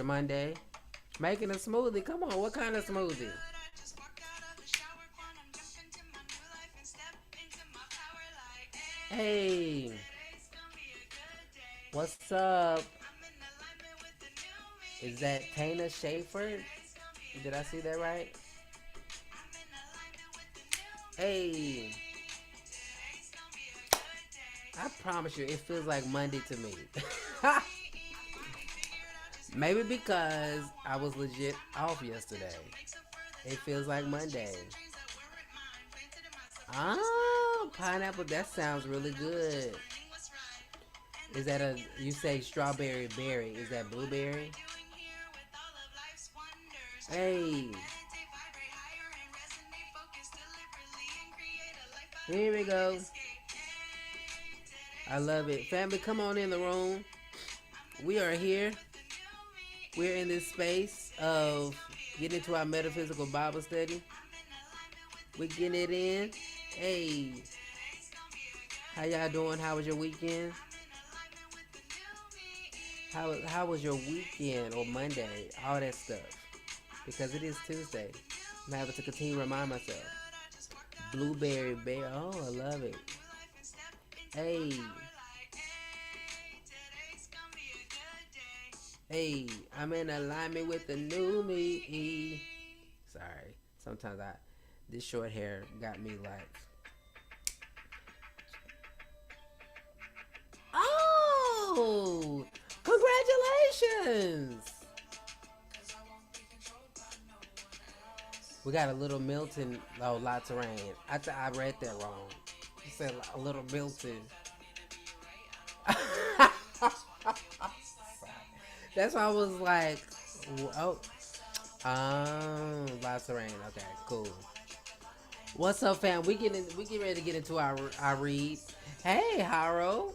Monday? Making a smoothie. Come on, what kind of smoothie? Hey, what's up? Is that Tana Schaefer? Did I see that right? Hey, I promise you, it feels like Monday to me. Maybe because I was legit off yesterday. It feels like Monday. Oh, pineapple, that sounds really good. Is that you say strawberry berry? Is that blueberry? Hey, here we go. I love it. Family, come on in the room. We are here. We're in this space of getting into our metaphysical Bible study. We're getting it in. Hey, how y'all doing? How was your weekend? How was your weekend or Monday? All that stuff. Because it is Tuesday. I'm having to continue to remind myself. Blueberry bear. Oh, I love it. Hey. Hey, I'm in alignment with the new me. Sorry. Sometimes this short hair got me like, oh, congratulations. We got a little Milton. Oh, lots of rain. I read that wrong. You said a little Milton. That's why I was like, oh, lots of rain. Okay, cool. What's up, fam? We get ready to get into our read. Hey, Haro,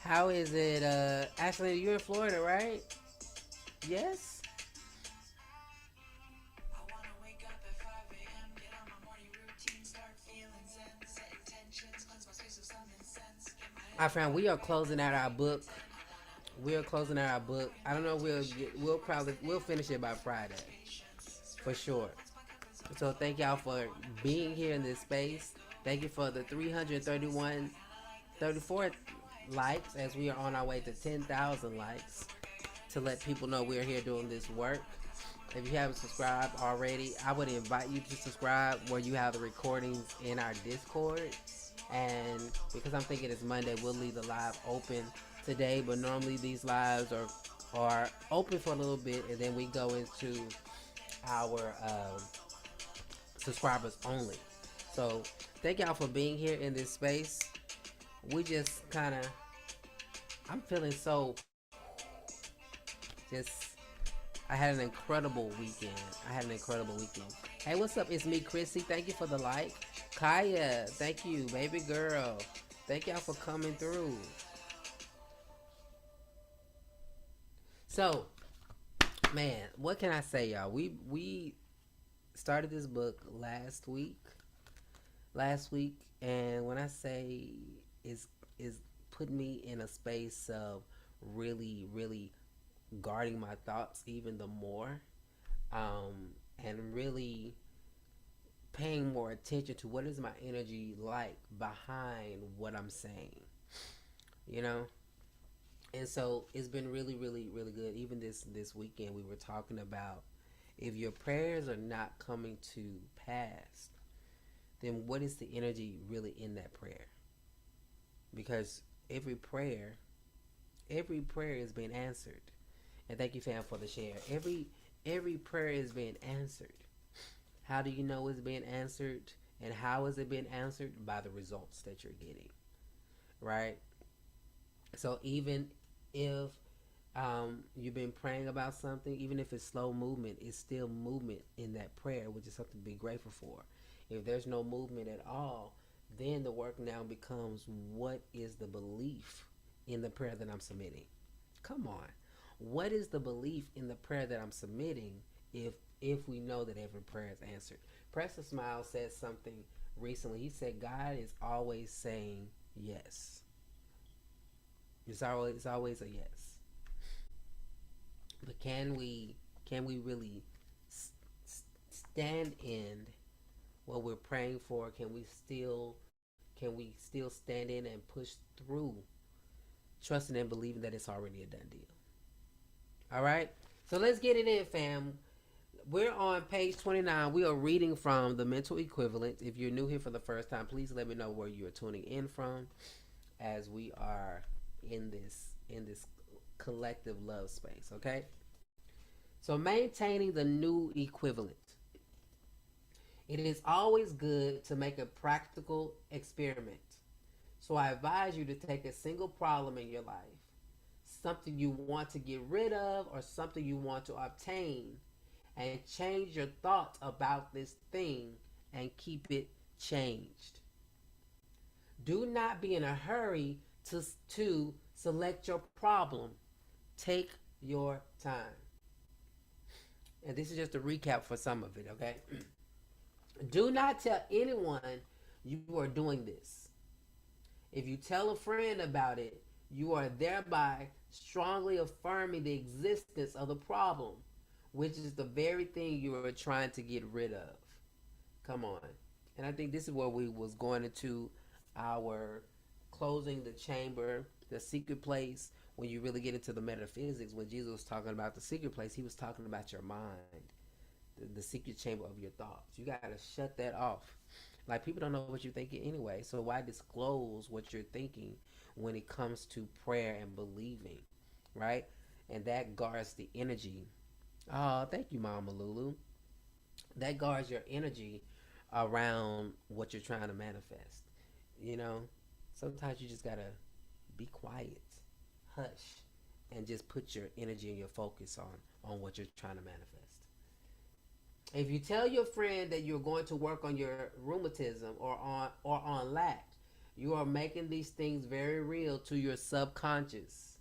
how is it? Actually, you're in Florida, right? Yes. Our friend, we are closing out our book. We are closing out our book. I don't know. We'll finish it by Friday, for sure. So thank y'all for being here in this space. Thank you for the 331, 34 likes as we are on our way to 10,000 likes to let people know we're here doing this work. If you haven't subscribed already, I would invite you to subscribe where you have the recordings in our Discord. And because I'm thinking it's Monday, we'll leave the live open today. But normally these lives are open for a little bit, and then we go into our subscribers only. So thank y'all for being here in this space. We just kind of, I'm feeling so just. I had an incredible weekend. Hey, what's up? It's me, Chrissy. Thank you for the like. Kaya, thank you, baby girl. Thank y'all for coming through. So, man, what can I say, y'all? We started this book last week, and when I say is put me in a space of really, really guarding my thoughts even the more, and really paying more attention to what is my energy like behind what I'm saying, you know. And so it's been really, really, really good. Even this weekend, we were talking about if your prayers are not coming to pass, then what is the energy really in that prayer? Because every prayer is being answered. And thank you, fam, for the share. Every prayer is being answered. How do you know it's being answered? And how is it being answered? By the results that you're getting, right? So even if you've been praying about something, even if it's slow movement, it's still movement in that prayer, which is something to be grateful for. If there's no movement at all, then the work now becomes, what is the belief in the prayer that I'm submitting? Come on. What is the belief in the prayer that I'm submitting if we know that every prayer is answered? Preston Smile said something recently. He said God is always saying yes. It's always a yes. But can we really stand in what we're praying for? Can we still stand in and push through, trusting and believing that it's already a done deal? All right. So let's get it in, fam. We're on page 29. We are reading from the mental equivalent. If you're new here for the first time, please let me know where you're tuning in from, as we are in this collective love space, okay? So maintaining the new equivalent. It is always good to make a practical experiment. So I advise you to take a single problem in your life, something you want to get rid of or something you want to obtain, and change your thoughts about this thing and keep it changed. Do not be in a hurry to select your problem. Take your time. And this is just a recap for some of it, okay? Do not tell anyone you are doing this. If you tell a friend about it, you are thereby strongly affirming the existence of the problem, which is the very thing you are trying to get rid of. Come on. And I think this is where we was going into our closing the chamber, the secret place. When you really get into the metaphysics, when Jesus was talking about the secret place, he was talking about your mind, the secret chamber of your thoughts. You got to shut that off. Like, people don't know what you're thinking anyway, so why disclose what you're thinking when it comes to prayer and believing, right? And that guards the energy. Oh, thank you, Mama Lulu. That guards your energy around what you're trying to manifest. You know, sometimes you just gotta be quiet, hush, and just put your energy and your focus on what you're trying to manifest. If you tell your friend that you're going to work on your rheumatism or on lack, you are making these things very real to your subconscious.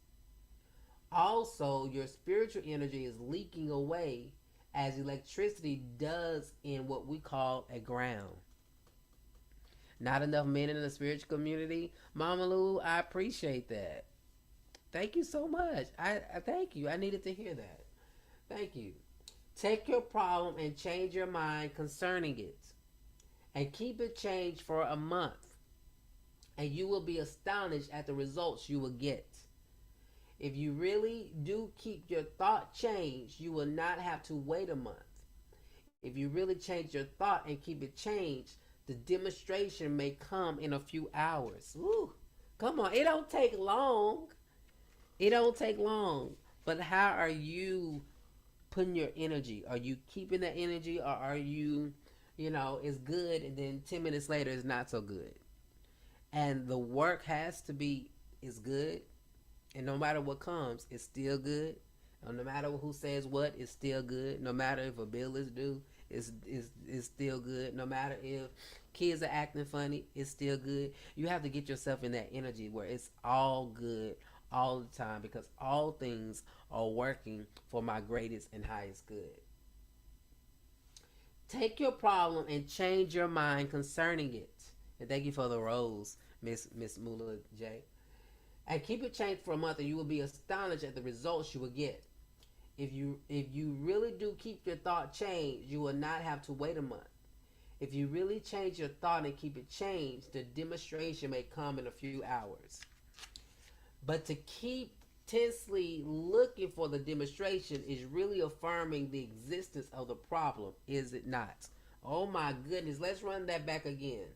Also, your spiritual energy is leaking away as electricity does in what we call a ground. Not enough men in the spiritual community. Mama Lou, I appreciate that. Thank you so much. I thank you. I needed to hear that. Thank you. Take your problem and change your mind concerning it. And keep it changed for a month. And you will be astonished at the results you will get. If you really do keep your thought changed, you will not have to wait a month. If you really change your thought and keep it changed, the demonstration may come in a few hours. Woo. Come on, it don't take long. It don't take long. But how are you putting your energy? Are you keeping that energy, or are you, it's good and then 10 minutes later it's not so good? And the work has to be, is good, and no matter what comes, it's still good. No matter who says what, it's still good. No matter if a bill is due, it's still good. No matter if kids are acting funny, it's still good. You have to get yourself in that energy where it's all good all the time, because all things are working for my greatest and highest good. Take your problem and change your mind concerning it. And thank you for the rose, Miss Mula J. And keep it changed for a month, and you will be astonished at the results you will get. If you really do keep your thought changed, you will not have to wait a month. If you really change your thought and keep it changed, the demonstration may come in a few hours. But to keep tensely looking for the demonstration is really affirming the existence of the problem, is it not? Oh my goodness, let's run that back again.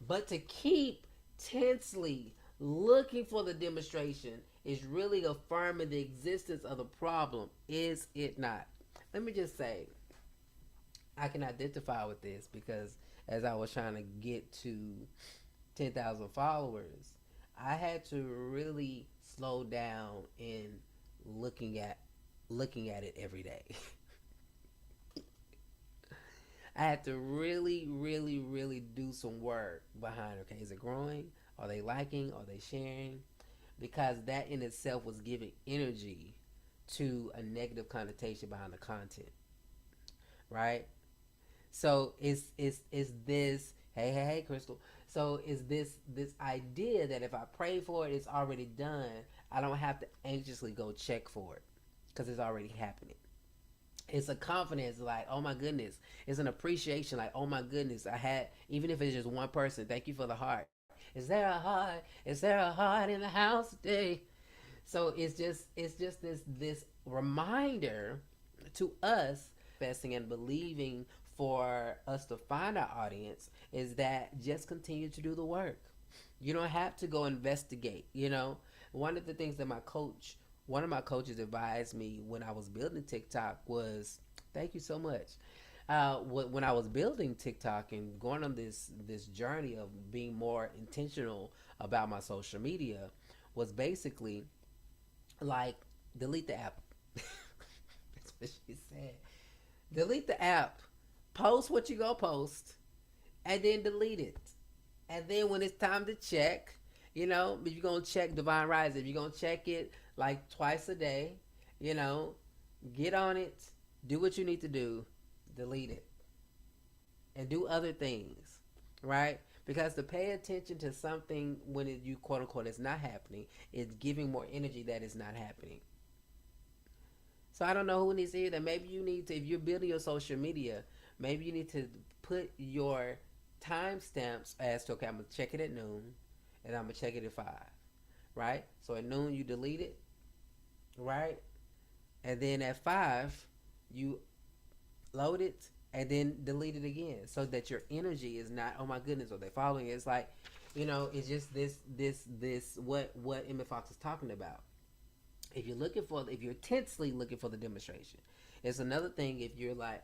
But to keep tensely looking for the demonstration is really affirming the existence of the problem, is it not? Let me just say, I can identify with this because as I was trying to get to 10,000 followers, I had to really slow down in looking at it every day. I had to really, really, really do some work behind, okay, is it growing? Are they liking? Are they sharing? Because that in itself was giving energy to a negative connotation behind the content, right? So it's this, hey, Crystal. So is this idea that if I pray for it, it's already done. I don't have to anxiously go check for it. because it's already happening. It's a confidence like, oh my goodness. It's an appreciation like, oh my goodness, I had, even if it's just one person, thank you for the heart. Is there a heart? Is there a heart in the house today? So it's just this reminder to us manifesting and believing for us to find our audience is that just continue to do the work. You don't have to go investigate. One of the things that one of my coaches advised me when I was building TikTok was, thank you so much. When I was building TikTok and going on this journey of being more intentional about my social media, was basically like, delete the app. That's what she said. Delete the app. Post what you gonna post, and then delete it. And then when it's time to check, if you're gonna check Divine Rise, if you're gonna check it like twice a day, you know, get on it, do what you need to do, delete it, and do other things, right? Because to pay attention to something when you quote unquote is not happening, it's giving more energy that is not happening. So I don't know who needs to hear that. Maybe you need to, if you're building your social media, maybe you need to put your timestamps as to, okay, I'm gonna check it at noon, and I'm gonna check it at 5, right? So at noon you delete it, right? And then at 5 you load it and then delete it again, so that your energy is not, oh my goodness, are they following it? It's like, it's just this what Emmett Fox is talking about. If you're intensely looking for the demonstration, it's another thing if you're like,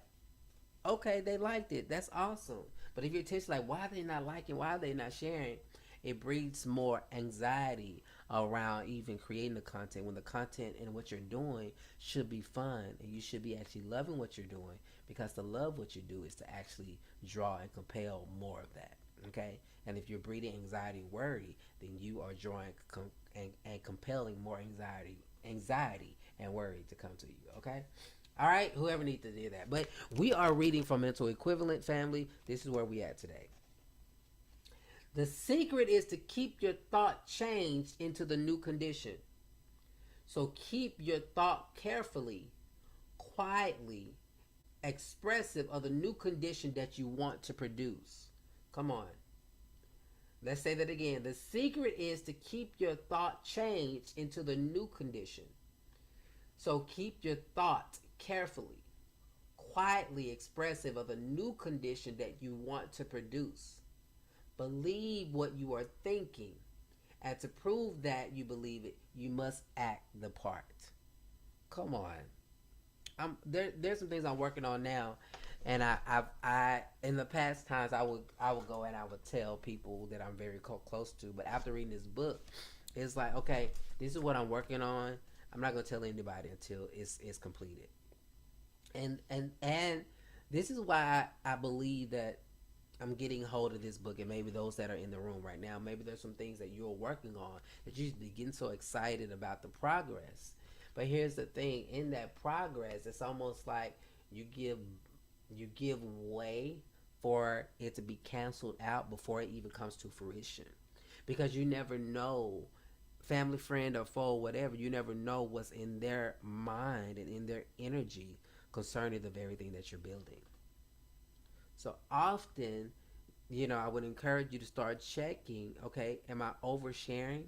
okay, they liked it, that's awesome. But if you're intentionally like, why are they not liking, why are they not sharing, it breeds more anxiety around even creating the content, when the content and what you're doing should be fun, and you should be actually loving what you're doing, because to love what you do is to actually draw and compel more of that. Okay, and if you're breeding anxiety, worry, then you are drawing and compelling more anxiety and worry to come to you. Okay. All right, whoever needs to do that. But we are reading from Mental Equivalent, family. This is where we at today. The secret is to keep your thought changed into the new condition. So keep your thought carefully, quietly expressive of the new condition that you want to produce. Come on. Let's say that again. The secret is to keep your thought changed into the new condition. So keep your thought carefully, quietly expressive of the new condition that you want to produce. Believe what you are thinking, and to prove that you believe it, you must act the part. Come on. There's some things I'm working on now, and I in the past times I would go and I would tell people that I'm very close to, but after reading this book, it's like, okay, this is what I'm working on. I'm not gonna tell anybody until it's completed. And this is why I believe that I'm getting hold of this book, and maybe those that are in the room right now, maybe there's some things that you're working on that you should be getting so excited about the progress. But here's the thing: in that progress, it's almost like you give way for it to be canceled out before it even comes to fruition, because you never know, family, friend, or foe, whatever. You never know what's in their mind and in their energy concerning the very thing that you're building. So often, I would encourage you to start checking, okay, am I oversharing?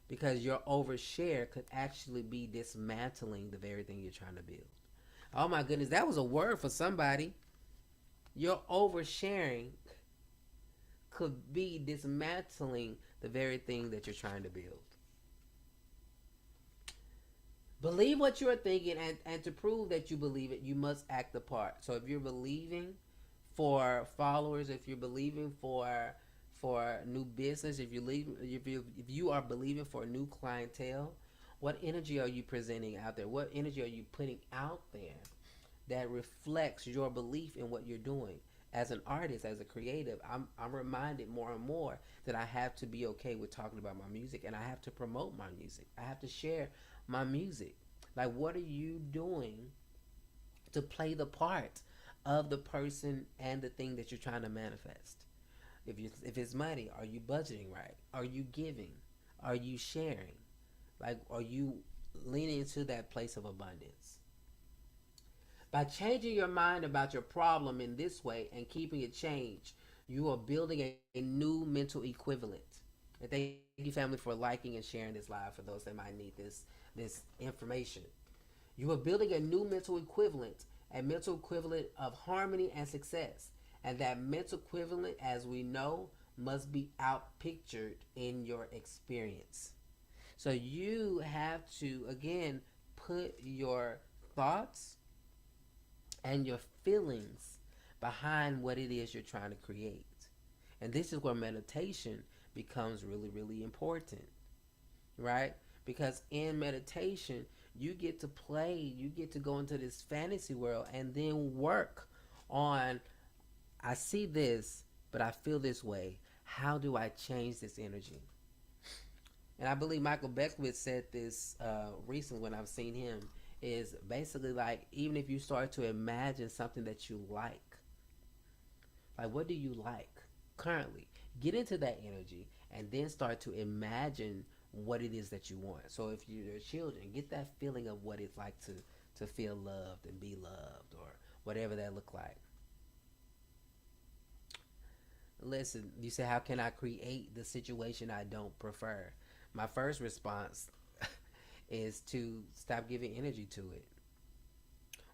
Because your overshare could actually be dismantling the very thing you're trying to build. Oh my goodness, that was a word for somebody. Your oversharing could be dismantling the very thing that you're trying to build. Believe what you are thinking, and to prove that you believe it, you must act the part. So if you're believing for followers, if you're believing for new business, if you are believing for a new clientele, what energy are you presenting out there? What energy are you putting out there that reflects your belief in what you're doing? As an artist, as a creative, I'm reminded more and more that I have to be okay with talking about my music, and I have to promote my music. I have to share my music. Like, what are you doing to play the part of the person and the thing that you're trying to manifest? If it's money, are you budgeting right? Are you giving? Are you sharing? Like, are you leaning to that place of abundance. By changing your mind about your problem in this way and keeping it changed, you are building a new mental equivalent. And thank you, family, for liking and sharing this live for those that might need this information. You are building a new mental equivalent, a mental equivalent of harmony and success. And that mental equivalent, as we know, must be outpictured in your experience. So you have to, again, put your thoughts and your feelings behind what it is you're trying to create. And this is where meditation becomes really, really important, right? Because in meditation, you get to play, you get to go into this fantasy world and then work on, I see this, but I feel this way. How do I change this energy? And I believe Michael Beckwith said this recently when I've seen him, is basically like, even if you start to imagine something that you like what do you like currently? Get into that energy and then start to imagine what it is that you want. So if you're children, get that feeling of what it's like to feel loved and be loved, or whatever that look like. Listen, you say, how can I create the situation I don't prefer? My first response is to stop giving energy to it.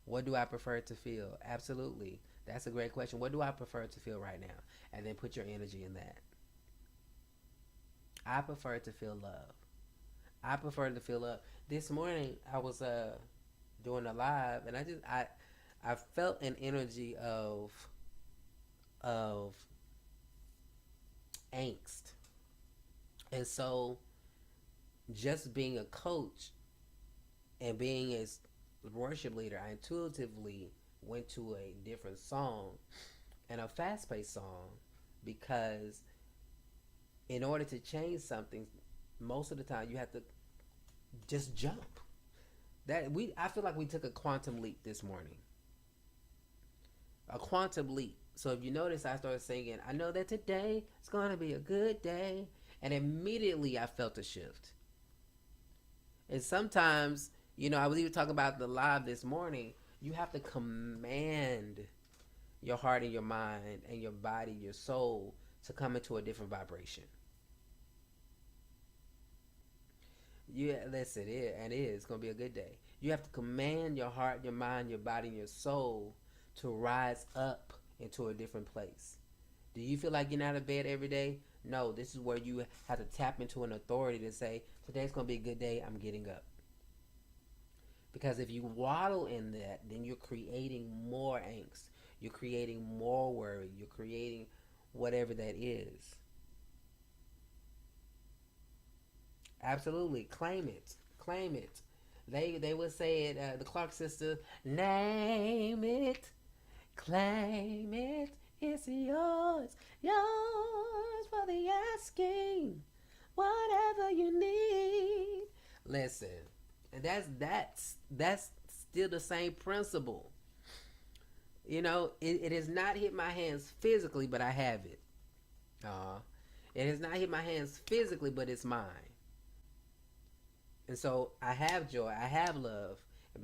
What do I prefer to feel? Absolutely. That's a great question. What do I prefer to feel right now? And then put your energy in that. I prefer to feel love. I prefer to feel love. This morning I was doing a live, and I felt an energy of angst. And so just being a coach and being a worship leader, I intuitively went to a different song, and a fast-paced song, because in order to change something, most of the time you have to just jump. I feel like we took a quantum leap this morning. A quantum leap. So if you notice, I started singing, I know that today is going to be a good day. And immediately I felt a shift. And sometimes, I was even talking about the live this morning, you have to command your heart and your mind and your body, your soul, to come into a different vibration. Yeah, listen, it is. It's going to be a good day. You have to command your heart, your mind, your body, and your soul to rise up into a different place. Do you feel like getting out of bed every day? No, this is where you have to tap into an authority to say, today's going to be a good day, I'm getting up. Because if you waddle in that, then you're creating more angst. You're creating more worry. You're creating whatever that is. Absolutely. Claim it. Claim it. They would say it, the Clark sister, name it, claim it, it's yours, yours for the asking, whatever you need. Listen, and that's still the same principle. It has not hit my hands physically, but I have it. It has not hit my hands physically, but it's mine. And so I have joy, I have love, and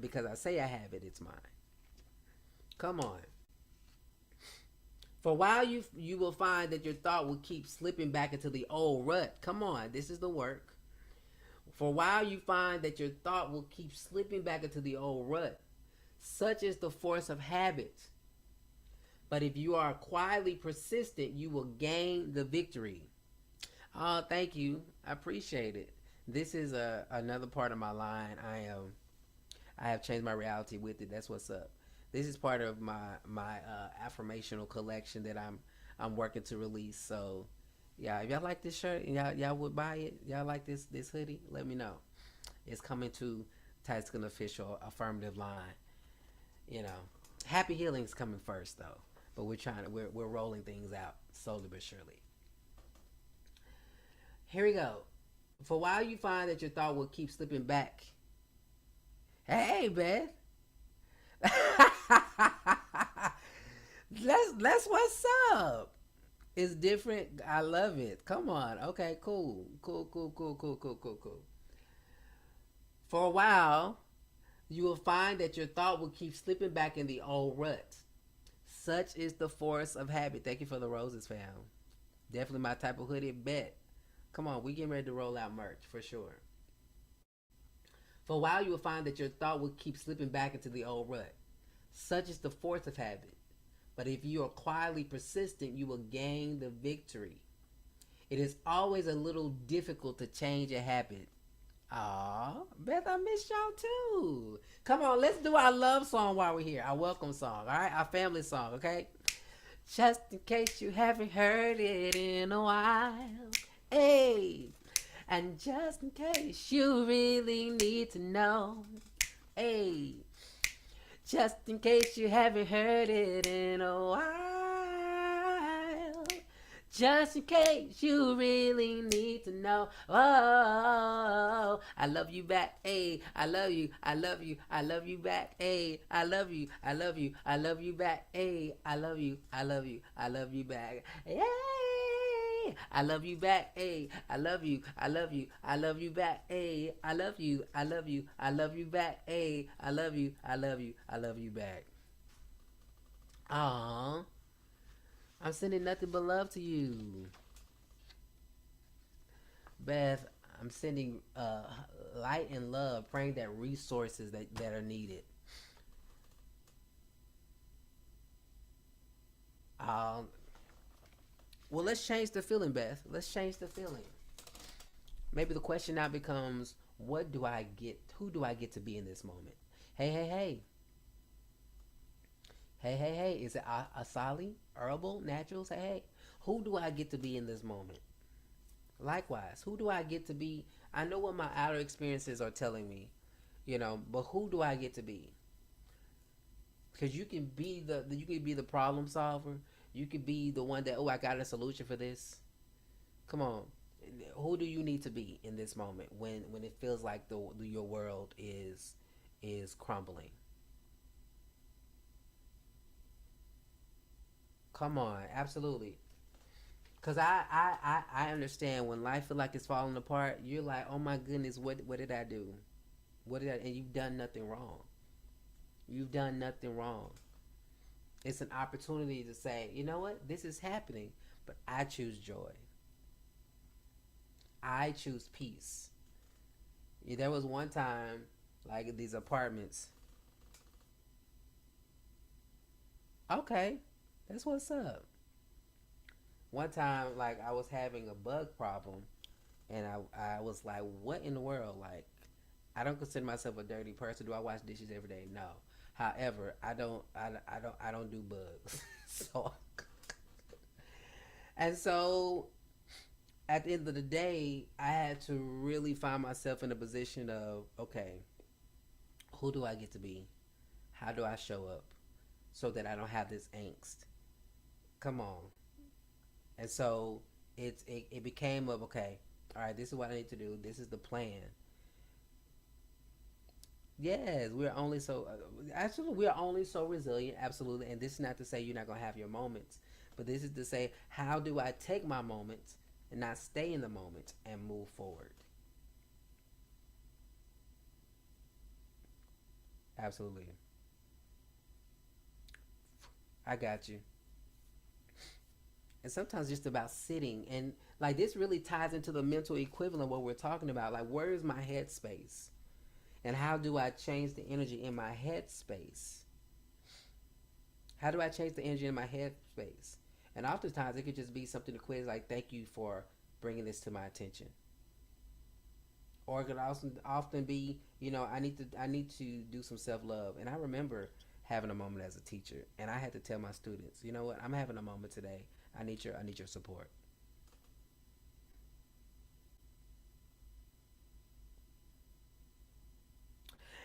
because I say I have it, it's mine. Come on. For a while you will find that your thought will keep slipping back into the old rut. Come on, this is the work. For a while you find that your thought will keep slipping back into the old rut. Such is the force of habit. But if you are quietly persistent, you will gain the victory. Oh, thank you. I appreciate it. This is another part of my line. I have changed my reality with it. That's what's up. This is part of my affirmational collection that I'm working to release. So, yeah, if y'all like this shirt and y'all would buy it, y'all like this hoodie, let me know. It's coming to Titus Glenn official affirmative line. Happy healing's coming first though, but we're rolling things out slowly but surely. Here we go. For a while you find that your thought will keep slipping back. Hey, Beth. That's what's up. It's different. I love it. Come on. Okay, cool. Cool. For a while, you will find that your thought will keep slipping back in the old rut. Such is the force of habit. Thank you for the roses, fam. Definitely my type of hoodie. Bet. Come on, we getting ready to roll out merch for sure. For a while, you will find that your thought will keep slipping back into the old rut. Such is the force of habit. But if you are quietly persistent, you will gain the victory. It is always a little difficult to change a habit. Aw, Beth, I miss y'all too. Come on, let's do our love song while we're here. Our welcome song, all right? Our family song, okay? Just in case you haven't heard it in a while. Hey, and just in case you really need to know. Hey, just in case you haven't heard it in a while. Just in case you really need to know. Oh, I love you back. Hey, I love you. I love you. I love you back. Hey, I love you. I love you. I love you back. Hey, I love you. I love you. I love you back. Hey, I love you back. Hey, I love you. I love you. I love you back. Hey, I love you. I love you. I love you back. Hey, I love you. I love you. I love you back. Aww. I'm sending nothing but love to you. Beth, I'm sending light and love, praying that resources that are needed. Um, well, let's change the feeling, Beth. Let's change the feeling. Maybe the question now becomes, what do I get? Who do I get to be in this moment? Hey, hey, hey. Hey, hey, hey. Is it Asali? Herbal? Naturals? Hey, hey. Who do I get to be in this moment? Likewise, who do I get to be? I know what my outer experiences are telling me, but who do I get to be? Because you can be the problem solver. You could be the one that, oh, I got a solution for this. Come on. Who do you need to be in this moment when it feels like your world is crumbling? Come on, absolutely. Cause I understand when life feel like it's falling apart. You're like, oh my goodness, what did I do? What did I? And you've done nothing wrong. You've done nothing wrong. It's an opportunity to say, you know what, this is happening, but I choose joy. I choose peace. Yeah, there was one time, like these apartments. Okay, that's what's up. One time, like I was having a bug problem, and I was like, what in the world? Like, I don't consider myself a dirty person. Do I wash dishes every day? No. However, I don't do bugs. So, and so at the end of the day, I had to really find myself in a position of, okay, who do I get to be? How do I show up so that I don't have this angst? Come on. And so it became of, okay, all right, this is what I need to do. This is the plan. Yes, we're only so actually we are only so resilient, absolutely. And this is not to say you're not gonna have your moments, but this is to say how do I take my moments and not stay in the moment and move forward. Absolutely, I got you. And sometimes just about sitting and like this really ties into the mental equivalent of what we're talking about. Like where is my headspace? And how do I change the energy in my headspace? How do I change the energy in my headspace? And oftentimes it could just be something to quiz like, thank you for bringing this to my attention. Or it could also often be, I need to do some self love. And I remember having a moment as a teacher, and I had to tell my students, you know what, I'm having a moment today. I need your support.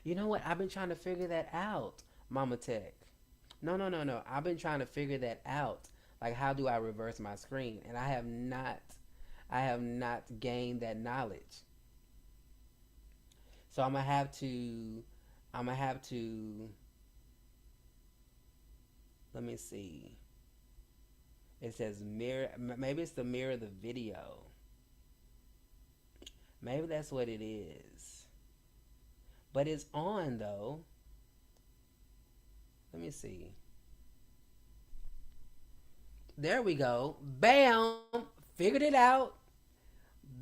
You know what? I've been trying to figure that out, Mama Tech. No, no, no, no. I've been trying to figure that out. Like, how do I reverse my screen? And I have not gained that knowledge. So I'm gonna have to, let me see. It says mirror, maybe it's the mirror of the video. Maybe that's what it is. But it's on though. Let me see. There we go. Bam! Figured it out.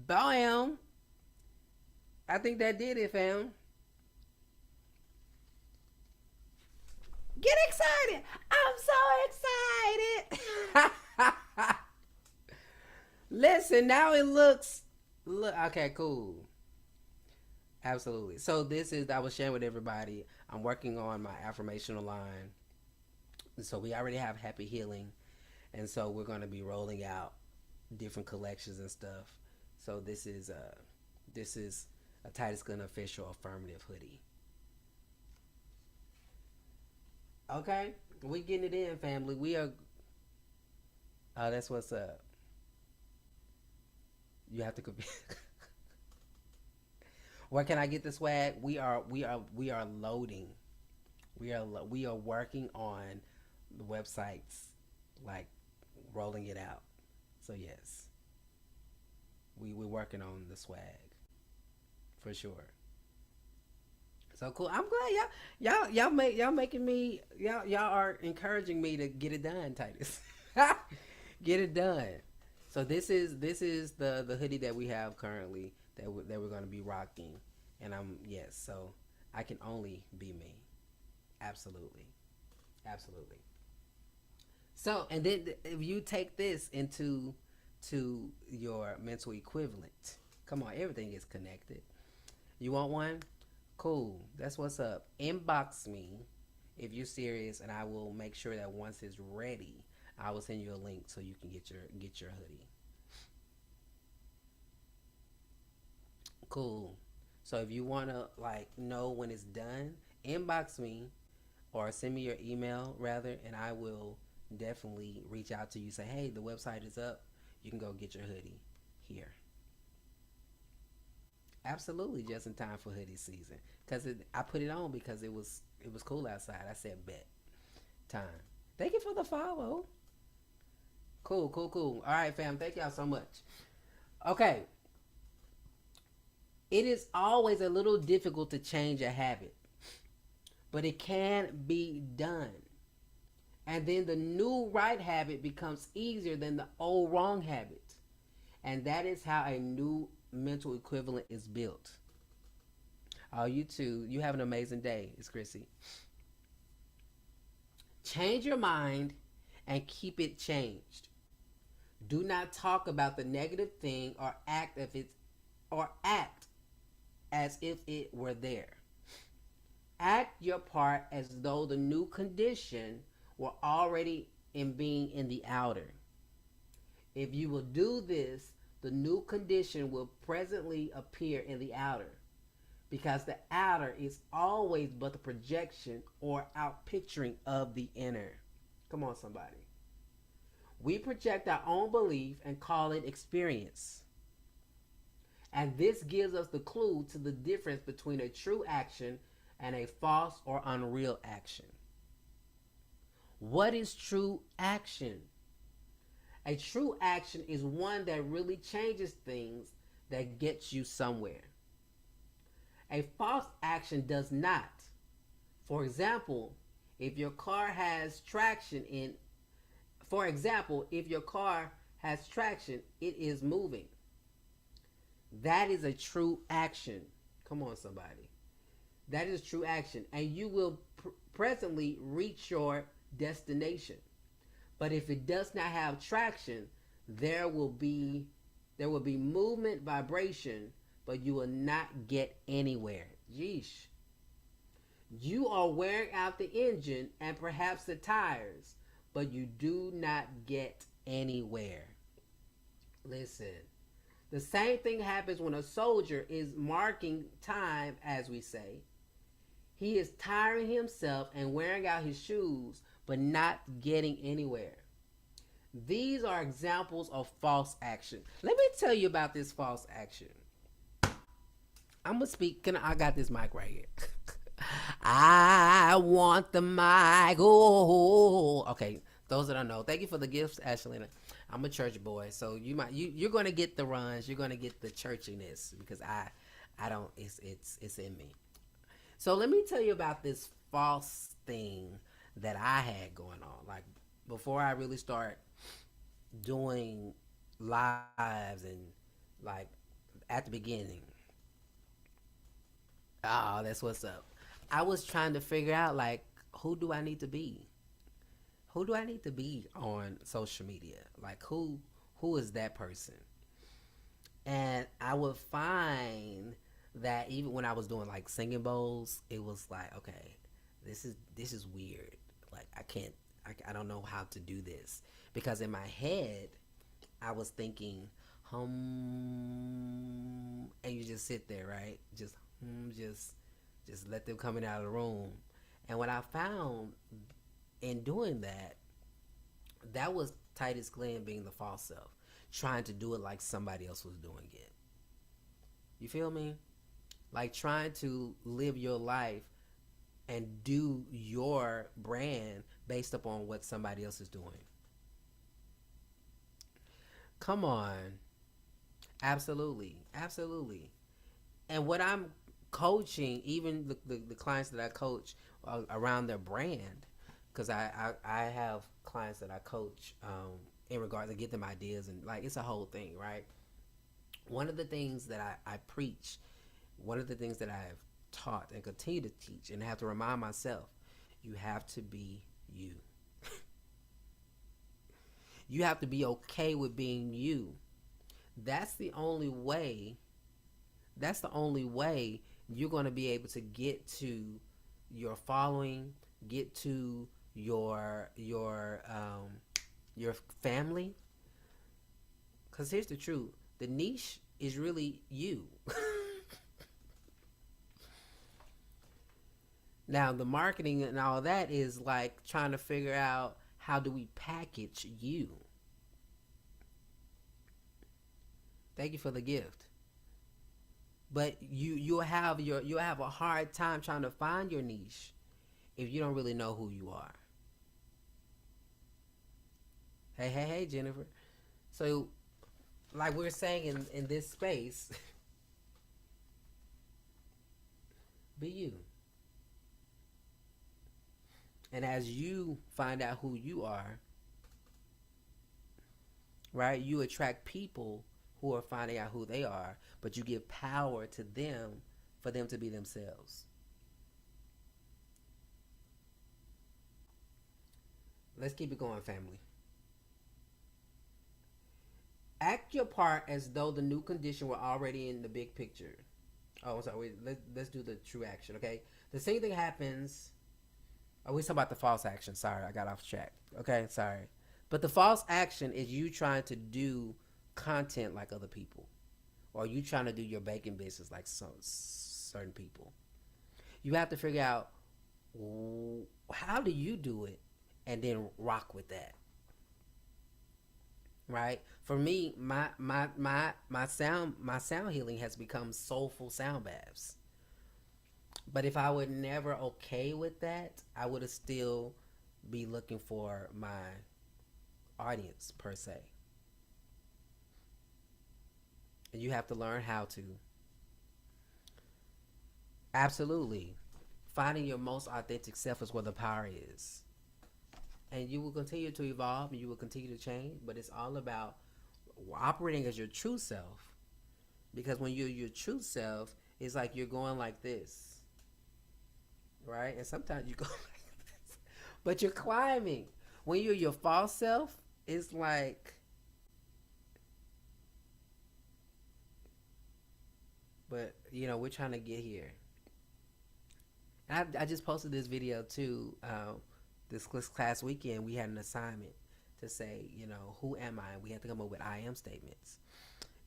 Bam! I think that did it, fam. Get excited! I'm so excited! Listen, now it looks. Look, okay, cool. Absolutely. So this is I was sharing with everybody. I'm working on my affirmational line. So we already have Happy Healing, and so we're going to be rolling out different collections and stuff. So this is a Titus Glenn official affirmative hoodie. Okay, we getting it in, family. We are. Oh, that's what's up. You have to. Where can I get the swag? We are loading. We are working on the websites, like rolling it out. So yes, we're working on the swag for sure. So cool. I'm glad y'all making me y'all are encouraging me to get it done, Titus. Get it done. So this is the hoodie that we have currently that we're going to be rocking, and I'm yes. So I can only be me. Absolutely, absolutely. So and then if you take this into to your mental equivalent, come on, everything is connected. You want one? Cool. That's what's up. Inbox me if you're serious, and I will make sure that once it's ready, I will send you a link so you can get your hoodie. Cool. So if you wanna like know when it's done, inbox me or send me your email rather, and I will definitely reach out to you. Say, hey, the website is up. You can go get your hoodie here. Absolutely, just in time for hoodie season. Cause I put it on because it was cool outside. I said bet time. Thank you for the follow. Cool, cool, cool. All right, fam. Thank y'all so much. Okay, it is always a little difficult to change a habit, but it can be done. And then the new right habit becomes easier than the old wrong habit. And that is how a new mental equivalent is built. Oh, you too. You have an amazing day. It's Chrissy. Change your mind and keep it changed. Do not talk about the negative thing or act as if it were there. Act your part as though the new condition were already in being in the outer. If you will do this, the new condition will presently appear in the outer, because the outer is always but the projection or outpicturing of the inner. Come on, somebody. We project our own belief and call it experience. And this gives us the clue to the difference between a true action and a false or unreal action. What is true action? A true action is one that really changes things, that gets you somewhere. A false action does not. For example, if your car has traction in for example, if your car has traction, it is moving. That is a true action. Come on, somebody. That is true action, and you will presently reach your destination. But if it does not have traction, there will be movement, vibration, but you will not get anywhere. Yeesh. You are wearing out the engine and perhaps the tires, but you do not get anywhere. Listen, the same thing happens when a soldier is marking time, as we say. He is tiring himself and wearing out his shoes, but not getting anywhere. These are examples of false action. Let me tell you about this false action. I'm gonna speak. I got this mic right here. I want the mic. Oh, okay. Those that don't know, thank you for the gifts, Ashley. I'm a church boy, so you're gonna get the runs. You're gonna get the churchiness because I don't. It's in me. So let me tell you about this false thing that I had going on. Like before I really start doing lives and like at the beginning. Ah, that's what's up. I was trying to figure out like who do I need to be? Who do I need to be on social media? Like who is that person? And I would find that even when I was doing like singing bowls, it was like, okay, this is weird. Like I can't, I don't know how to do this because in my head I was thinking, and you just sit there, right? Just just let them coming out of the room. And what I found in doing that, that was Titus Glenn being the false self, trying to do it like somebody else was doing it. You feel me? Like trying to live your life and do your brand based upon what somebody else is doing. Come on. Absolutely. Absolutely. And what I'm coaching, even the clients that I coach around their brand, because I have clients that I coach in regards to get them ideas and like it's a whole thing, right? One of the things that I preach, one of the things that I've taught and continue to teach and have to remind myself, you have to be you. You have to be okay with being you. That's the only way. That's the only way you're going to be able to get to your following, get to your family. Because here's the truth: the niche is really you. Now, the marketing and all of that is like trying to figure out how do we package you. Thank you for the gift. But you'll have a hard time trying to find your niche if you don't really know who you are. Hey, Jennifer. So, like we're saying in this space, be you. And as you find out who you are, right, you attract people who are finding out who they are, but you give power to them for them to be themselves. Let's keep it going, family. Act your part as though the new condition were already in the big picture. Oh, I'm sorry. Wait, let's do the true action, okay? The same thing happens. Oh, we talking about the false action. Sorry, I got off track. Okay, sorry. But the false action is you trying to do content like other people, or you trying to do your baking business like some certain people. You have to figure out how do you do it, and then rock with that. Right? For me, my sound healing has become soulful sound baths. But if I were never okay with that, I would have still be looking for my audience per se. And you have to learn how to. Absolutely. Finding your most authentic self is where the power is. And you will continue to evolve and you will continue to change, but it's all about operating as your true self. Because when you're your true self, it's like you're going like this, right? And sometimes you go like this, but you're climbing. When you're your false self, it's like, but we're trying to get here. And I just posted this video too. This class weekend, we had an assignment to say, who am I? We had to come up with I am statements.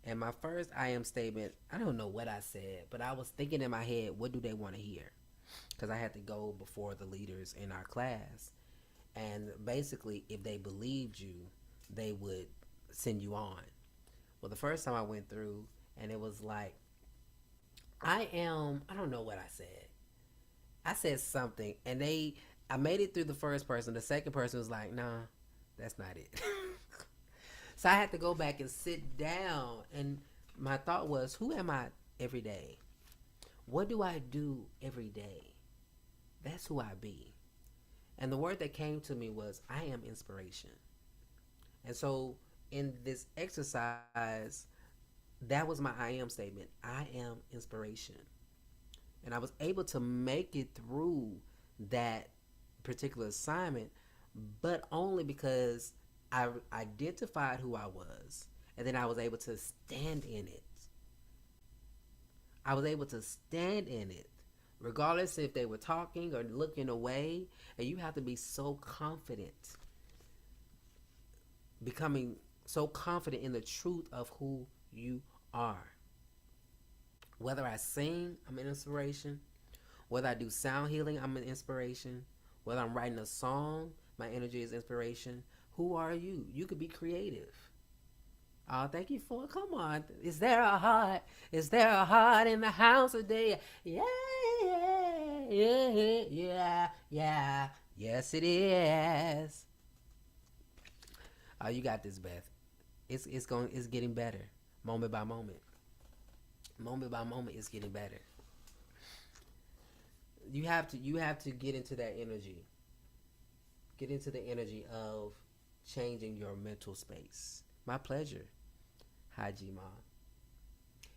And my first I am statement, I don't know what I said, but I was thinking in my head, what do they want to hear? Because I had to go before the leaders in our class. And basically, if they believed you, they would send you on. Well, the first time I went through, and it was like, I don't know what I said. I said something, and I made it through the first person. The second person was like, nah, that's not it. So I had to go back and sit down. And my thought was, who am I every day? What do I do every day? That's who I be. And the word that came to me was, I am inspiration. And so in this exercise, that was my I am statement. I am inspiration. And I was able to make it through that particular assignment, but only because I identified who I was, and then I was able to stand in it. I was able to stand in it, regardless if they were talking or looking away. And you have to be so confident, becoming so confident in the truth of who you are. Whether I sing, I'm an inspiration. Whether I do sound healing, I'm an inspiration. Whether I'm writing a song, my energy is inspiration. Who are you? You could be creative. Oh, thank you for, come on. Is there a heart? Is there a heart in the house today? Yeah, yeah, yeah, yeah, yeah. Yes, it is. Oh, you got this, Beth. It's getting better, moment by moment. Moment by moment, it's getting better. You have to get into that energy. Get into the energy of changing your mental space. My pleasure. Hi, G-Ma.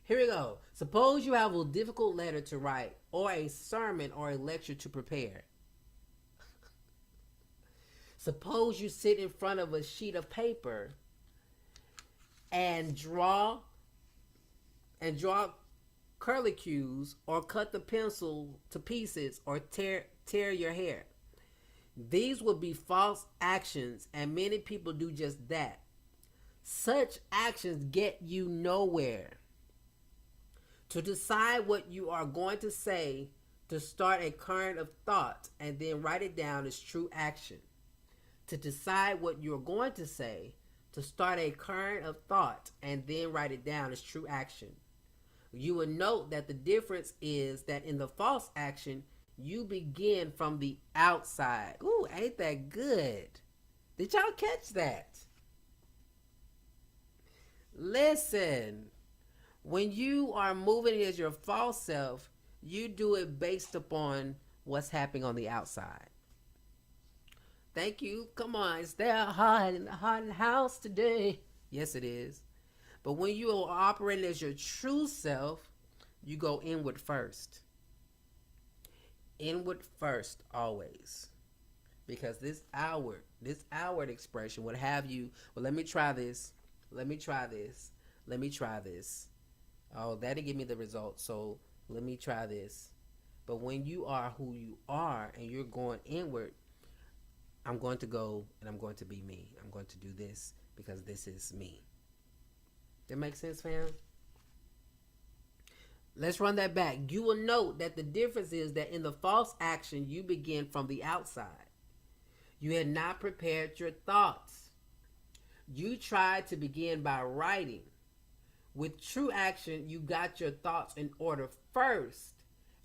Here we go. Suppose you have a difficult letter to write, or a sermon or a lecture to prepare. Suppose you sit in front of a sheet of paper and draw curlicues, or cut the pencil to pieces, or tear your hair. These would be false actions, and many people do just that. Such actions get you nowhere. To decide what you are going to say, to start a current of thought and then write it down, is true action. To decide what you're going to say, to start a current of thought and then write it down, is true action. You will note that the difference is that in the false action, you begin from the outside. Ooh, ain't that good? Did y'all catch that? Listen, when you are moving as your false self, you do it based upon what's happening on the outside. Thank you. Come on. Is there a heart in the house today? Yes, it is. But when you are operating as your true self, you go inward first. Inward first, always. Because this outward expression would have you, well, let me try this. Let me try this. Let me try this. Oh, that'll give me the result. So let me try this. But when you are who you are and you're going inward, I'm going to go and I'm going to be me. I'm going to do this because this is me. That makes sense, fam? Let's run that back. You will note that the difference is that in the false action, you begin from the outside. You had not prepared your thoughts. You tried to begin by writing. With true action, you got your thoughts in order first,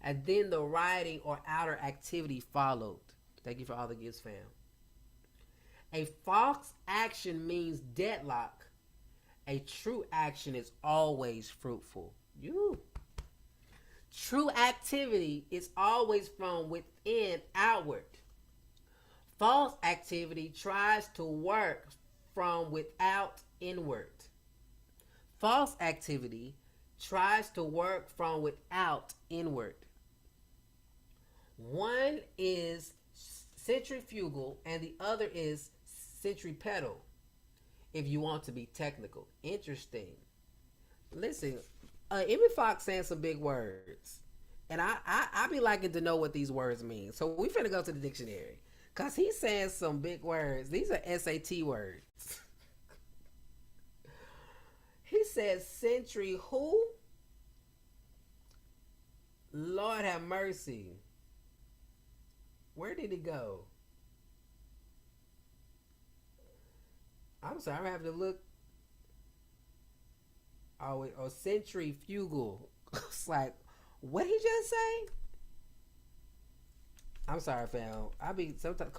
and then the writing or outer activity followed. Thank you for all the gifts, fam. A false action means deadlock. A true action is always fruitful. True activity is always from within outward. False activity tries to work from without inward. False activity tries to work from without inward. One is centrifugal and the other is centripetal, if you want to be technical. Interesting. Listen, Emmy Fox saying some big words, and I be liking to know what these words mean. So we finna go to the dictionary, cause he's saying some big words. These are SAT words. He says century who? Lord have mercy. Where did it go? I'm sorry, I have to look. Oh, centrifugal. It's like, what he just say? I'm sorry, fam. I be sometimes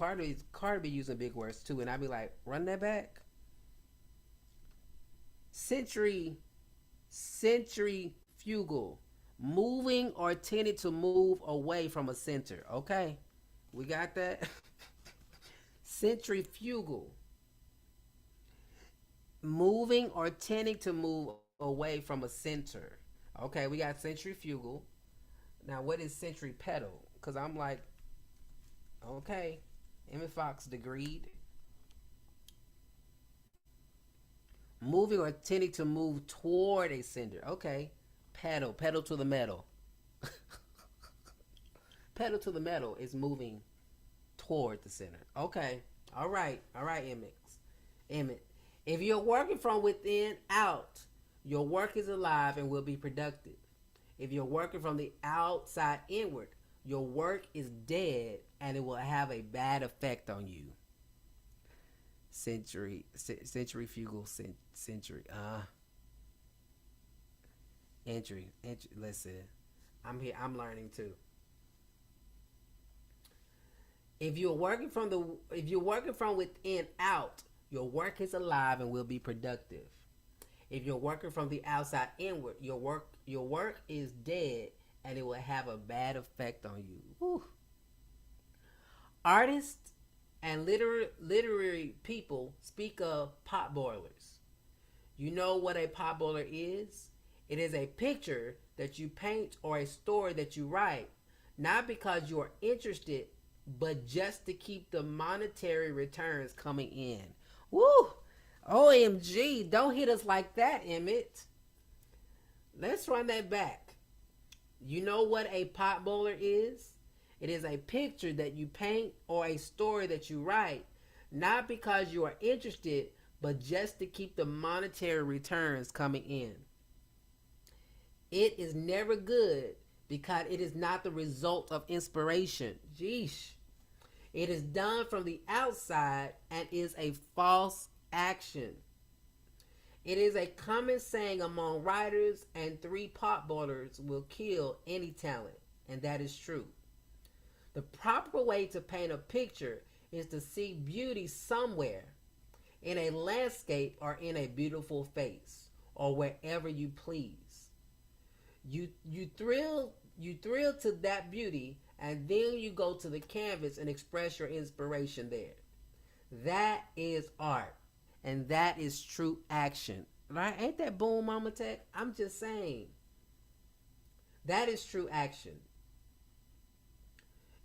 Carter be using big words too, and I be like, run that back. Centrifugal, moving or tending to move away from a center. Okay, we got that. Centrifugal, moving or tending to move away from a center. Okay, we got centrifugal. Now, what is centripetal? Because I'm like, okay, Emmett Fox degreed. Moving or tending to move toward a center. Okay, pedal to the metal. Pedal to the metal is moving toward the center. Okay, all right, Emmett. If you're working from within out, your work is alive and will be productive. If you're working from the outside inward, your work is dead and it will have a bad effect on you. Centrifugal, century. Entry. Listen, I'm here. I'm learning too. If you're working from within out, your work is alive and will be productive. If you're working from the outside inward, your work is dead and it will have a bad effect on you. Whew. Artists and literary people speak of pot boilers. You know what a pot boiler is? It is a picture that you paint or a story that you write, not because you are interested, but just to keep the monetary returns coming in. Woo! OMG, don't hit us like that, Emmett. Let's run that back. You know what a pot boiler is? It is a picture that you paint or a story that you write, not because you are interested, but just to keep the monetary returns coming in. It is never good because it is not the result of inspiration. Jeesh. It is done from the outside and is a false action. It is a common saying among writers, and 3 pot boilers will kill any talent, and that is true. The proper way to paint a picture is to see beauty somewhere, in a landscape or in a beautiful face, or wherever you please. You thrill to that beauty, and then you go to the canvas and express your inspiration there. That is art, and that is true action. Right? Ain't that boom, Mama Tech? I'm just saying. That is true action.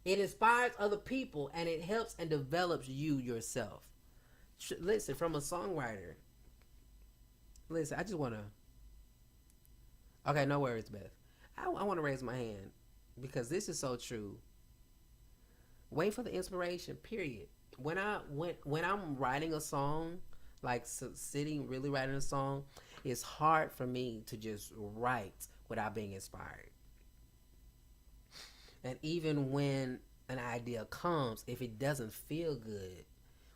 It inspires other people and it helps and develops you yourself. Listen, from a songwriter. Listen, I just want to. Okay, no worries, Beth. I want to raise my hand because this is so true. Wait for the inspiration. Period. When I'm writing a song, like sitting really writing a song, it's hard for me to just write without being inspired. And even when an idea comes, if it doesn't feel good,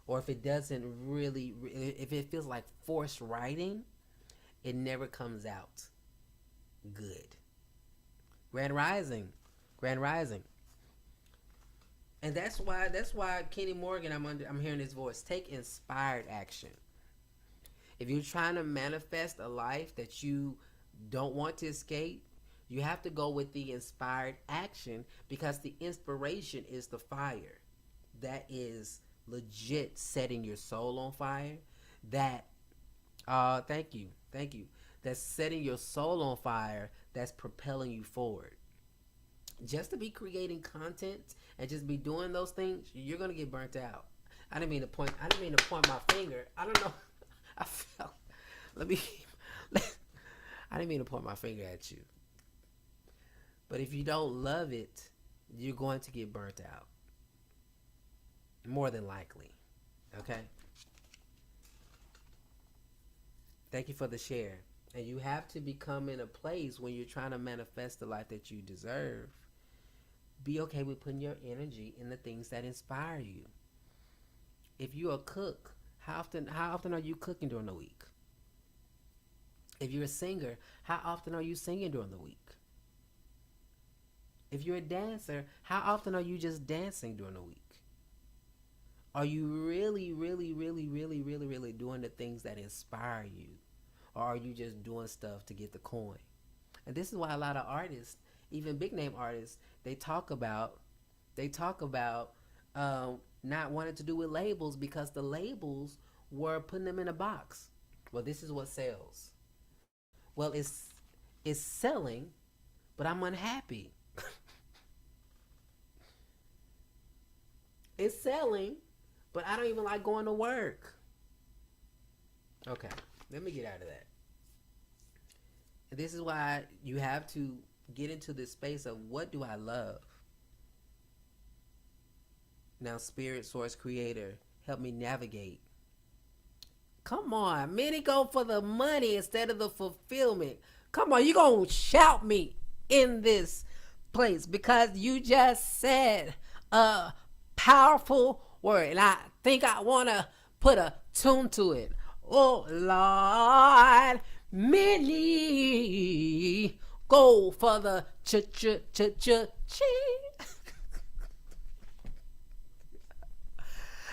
or if it doesn't really, if it feels like forced writing, it never comes out good. Grand Rising. And that's why Kenny Morgan, I'm hearing his voice. Take inspired action. If you're trying to manifest a life that you don't want to escape, you have to go with the inspired action because the inspiration is the fire. That is legit setting your soul on fire. That, thank you. That's setting your soul on fire. That's propelling you forward. Just to be creating content and just be doing those things, you're gonna get burnt out. I didn't mean to point my finger. I don't know. I felt. I didn't mean to point my finger at you. But if you don't love it, you're going to get burnt out. More than likely. Okay? Thank you for the share. And you have to become in a place when you're trying to manifest the life that you deserve. Be okay with putting your energy in the things that inspire you. If you're a cook, how often are you cooking during the week? If you're a singer, how often are you singing during the week? If you're a dancer, how often are you just dancing during the week? Are you really doing the things that inspire you? Or are you just doing stuff to get the coin? And this is why a lot of artists, even big name artists, they talk about not wanting to do with labels because the labels were putting them in a box. Well, this is what sells. Well, it's selling, but I'm unhappy. It's selling, but I don't even like going to work. Okay, let me get out of that. And this is why you have to get into this space of what do I love? Now, Spirit, Source, Creator, help me navigate. Come on, many go for the money instead of the fulfillment. Come on, you gonna shout me in this place because you just said a powerful word, and I think I wanna put a tune to it. Oh Lord, many go for the ch-ch-ch-ch-ching.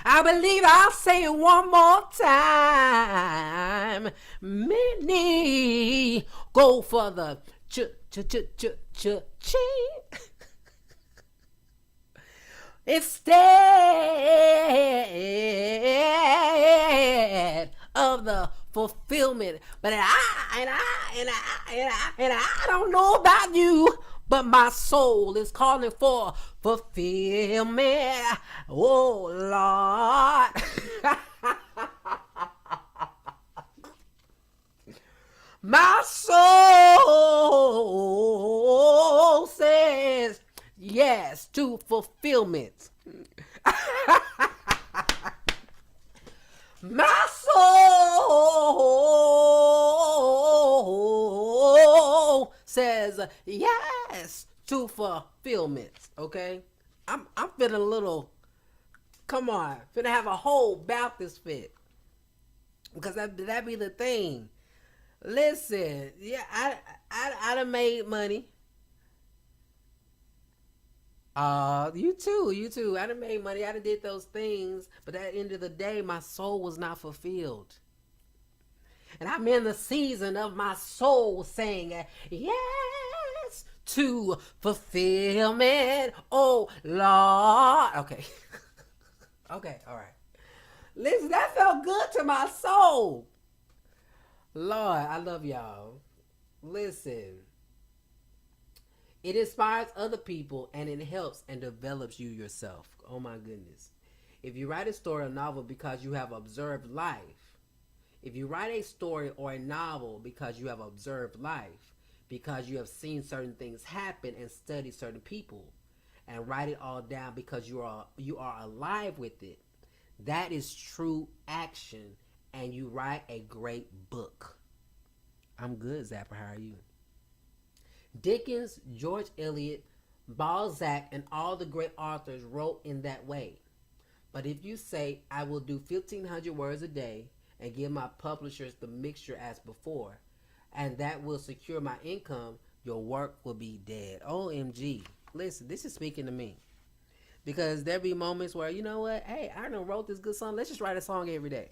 I believe I'll say it one more time. Many go for the ch-ch-ch-ch-ching instead of the fulfillment. But I don't know about you, but my soul is calling for fulfillment. Oh Lord. My soul says yes to fulfillment. My soul says yes to fulfillment. Okay, I'm feeling a little. Come on, finna have a whole Baptist fit because that be the thing. Listen, yeah, I done made money. You too. I done made money. I done did those things, but at the end of the day, my soul was not fulfilled. And I'm in the season of my soul saying yes to fulfillment. Oh Lord. Okay. Okay, all right. Listen, that felt good to my soul. Lord, I love y'all. Listen, it inspires other people and it helps and develops you yourself. Oh my goodness. If you write a story or novel because you have observed life, if you write a story or a novel because you have observed life, because you have seen certain things happen and studied certain people, and write it all down because you are alive with it, that is true action, and you write a great book. I'm good, Zapper. How are you? Dickens, George Eliot, Balzac, and all the great authors wrote in that way. But if you say, I will do 1,500 words a day and give my publishers the mixture as before, and that will secure my income, your work will be dead. OMG. Listen, this is speaking to me. Because there be moments where, you know what? Hey, I done wrote this good song. Let's just write a song every day.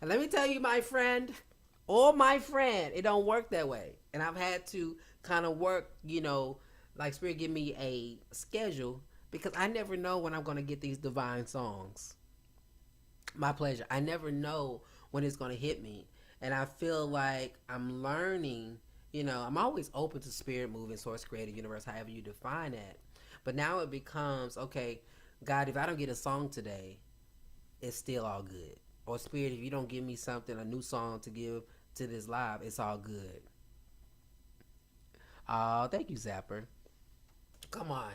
And let me tell you, my friend, it don't work that way. And I've had to kind of work, like Spirit give me a schedule because I never know when I'm going to get these divine songs. My pleasure. I never know when it's going to hit me. And I feel like I'm learning, I'm always open to Spirit, moving, source, creative, universe, however you define that. But now it becomes, okay, God, if I don't get a song today, it's still all good. Or Spirit, if you don't give me something, a new song to give to this live, it's all good. Oh, thank you, Zapper. Come on.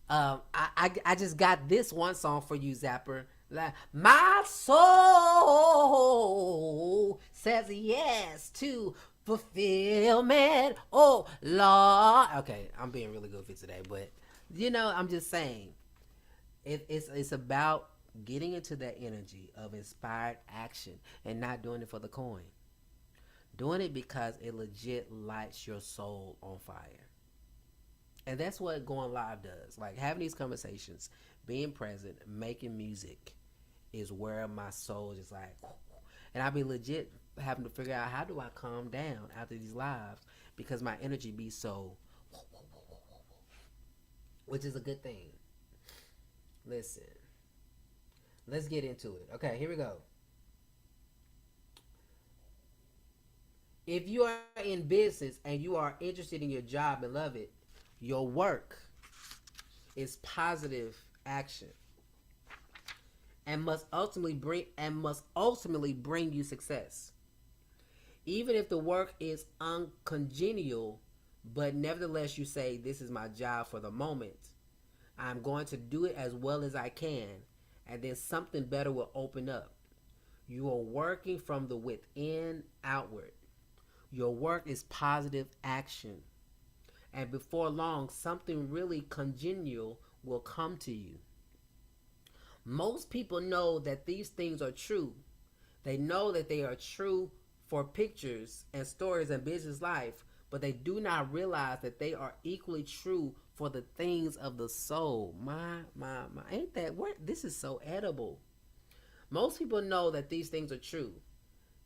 I just got this one song for you, Zapper. Like, my soul says yes to fulfillment. Oh, Lord. Okay, I'm being really goofy today, but I'm just saying, it's about getting into that energy of inspired action and not doing it for the coin. Doing it because it legit lights your soul on fire. And that's what going live does. Like having these conversations, being present, making music is where my soul is like, and I be legit having to figure out how do I calm down after these lives because my energy be so, which is a good thing. Listen, let's get into it. Okay, here we go. If you are in business and you are interested in your job and love it, your work is positive action and must ultimately bring you success. Even if the work is uncongenial, but nevertheless you say, this is my job for the moment. I'm going to do it as well as I can, and then something better will open up. You are working from the within outward. Your work is positive action. And before long, something really congenial will come to you. Most people know that these things are true. They know that they are true for pictures and stories and business life, but they do not realize that they are equally true for the things of the soul. My, ain't that word? This is so edible. Most people know that these things are true.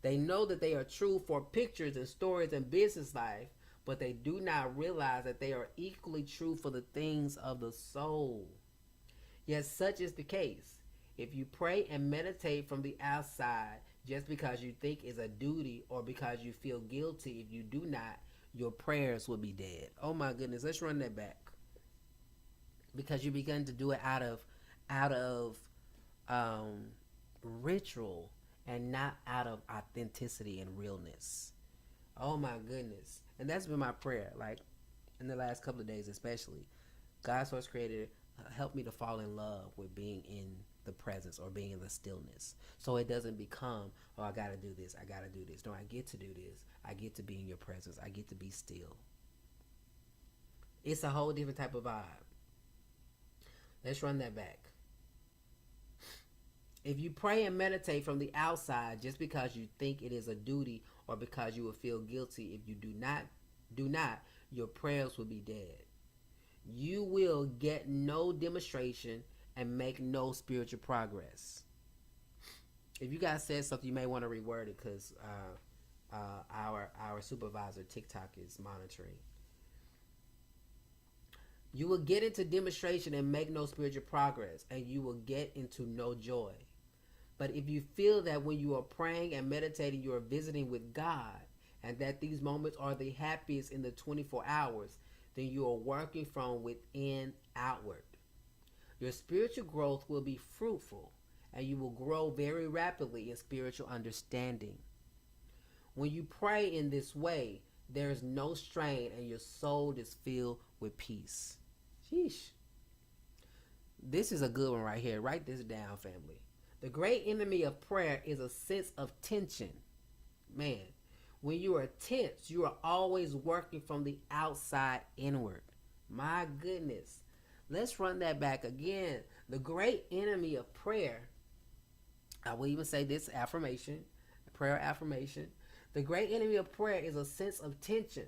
They know that they are true for pictures and stories and business life, but they do not realize that they are equally true for the things of the soul. Yet such is the case. If you pray and meditate from the outside just because you think it's a duty or because you feel guilty if you do not, your prayers will be dead. Oh my goodness, let's run that back. Because you begin to do it out of ritual and not out of authenticity and realness. Oh my goodness. And that's been my prayer, like in the last couple of days especially. God, Source Creator, help me to fall in love with being in the presence or being in the stillness. So it doesn't become, oh, I got to do this, I got to do this. No, I get to do this. I get to be in your presence. I get to be still. It's a whole different type of vibe. Let's run that back. If you pray and meditate from the outside just because you think it is a duty or because you will feel guilty if you do not, your prayers will be dead. You will get no demonstration and make no spiritual progress. If you guys said something, you may want to reword it because our supervisor TikTok is monitoring. You will get into demonstration and make no spiritual progress, and you will get into no joy. But if you feel that when you are praying and meditating, you are visiting with God, and that these moments are the happiest in the 24 hours, then you are working from within outward. Your spiritual growth will be fruitful, and you will grow very rapidly in spiritual understanding. When you pray in this way, there is no strain, and your soul is filled with peace. Sheesh. This is a good one right here. Write this down, family. The great enemy of prayer is a sense of tension. Man, when you are tense, you are always working from the outside inward. My goodness. Let's run that back again. The great enemy of prayer, I will even say this affirmation, prayer affirmation. The great enemy of prayer is a sense of tension.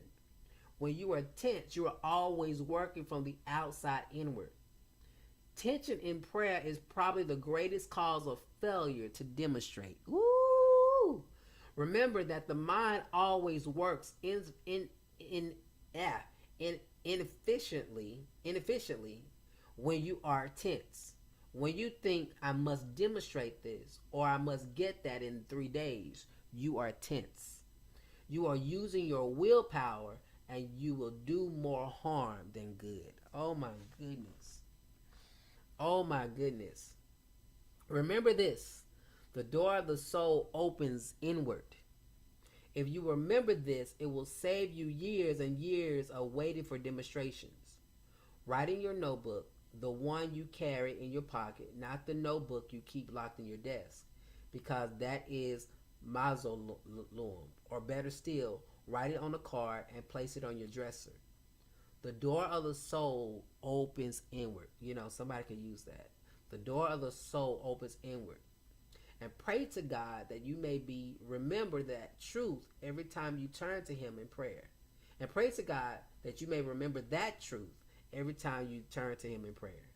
When you are tense, you are always working from the outside inward. Tension in prayer is probably the greatest cause of failure to demonstrate. Woo! Remember that the mind always works inefficiently when you are tense. When you think, I must demonstrate this or I must get that in 3 days, you are tense. You are using your willpower and you will do more harm than good. Oh my goodness. Oh my goodness. Remember this. The door of the soul opens inward. If you remember this, it will save you years and years of waiting for demonstrations. Write in your notebook, the one you carry in your pocket, not the notebook you keep locked in your desk, because that is mausoleum. Or better still, write it on a card and place it on your dresser. The door of the soul opens inward. You know, somebody could use that. The door of the soul opens inward. And pray to God that you may remember that truth every time you turn to Him in prayer. And pray to God that you may remember that truth every time you turn to Him in prayer.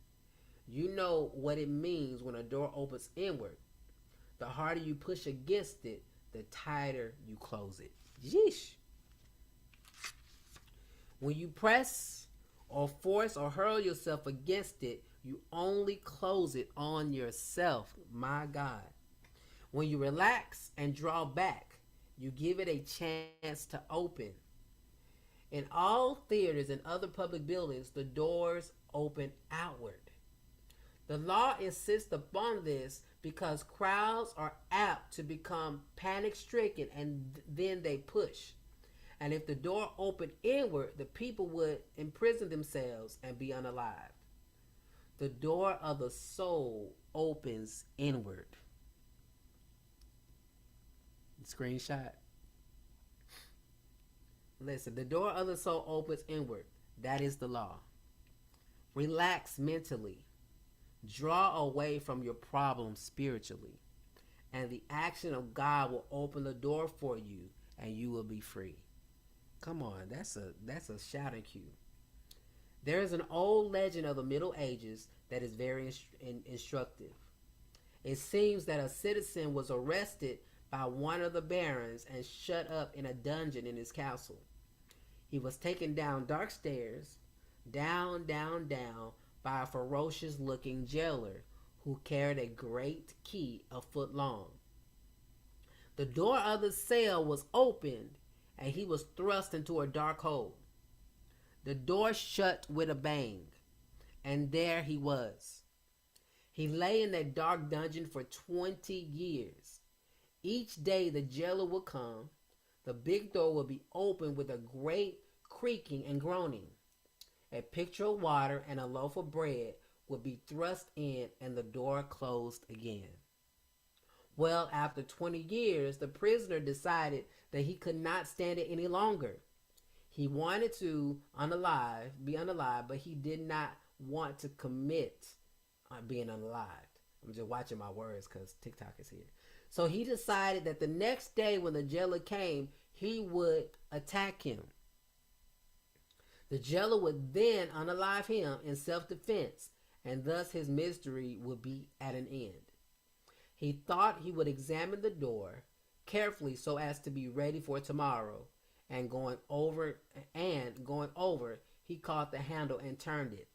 You know what it means when a door opens inward. The harder you push against it, the tighter you close it. Yeesh. When you press or force or hurl yourself against it, you only close it on yourself. My God. When you relax and draw back, you give it a chance to open. In all theaters and other public buildings, the doors open outward. The law insists upon this because crowds are apt to become panic stricken and then they push. And if the door opened inward, the people would imprison themselves and be unalived. The door of the soul opens inward. Screenshot. Listen, the door of the soul opens inward. That is the law. Relax mentally. Draw away from your problems spiritually. And the action of God will open the door for you and you will be free. Come on, that's a shouting cue. There is an old legend of the Middle Ages that is very instructive. It seems that a citizen was arrested by one of the barons and shut up in a dungeon in his castle. He was taken down dark stairs, down, down, down, by a ferocious-looking jailer who carried a great key a foot long. The door of the cell was opened, and he was thrust into a dark hole. The door shut with a bang, and there he was. He lay in that dark dungeon for 20 years. Each day the jailer would come. The big door would be opened with a great creaking and groaning. A pitcher of water and a loaf of bread would be thrust in, and the door closed again. Well, after 20 years, the prisoner decided that he could not stand it any longer. He wanted to be unalive, but he did not want to commit being unalived. I'm just watching my words because TikTok is here. So he decided that the next day when the jailer came, he would attack him. The jailer would then unalive him in self-defense, and thus his misery would be at an end. He thought he would examine the door carefully so as to be ready for tomorrow, and going over, he caught the handle and turned it.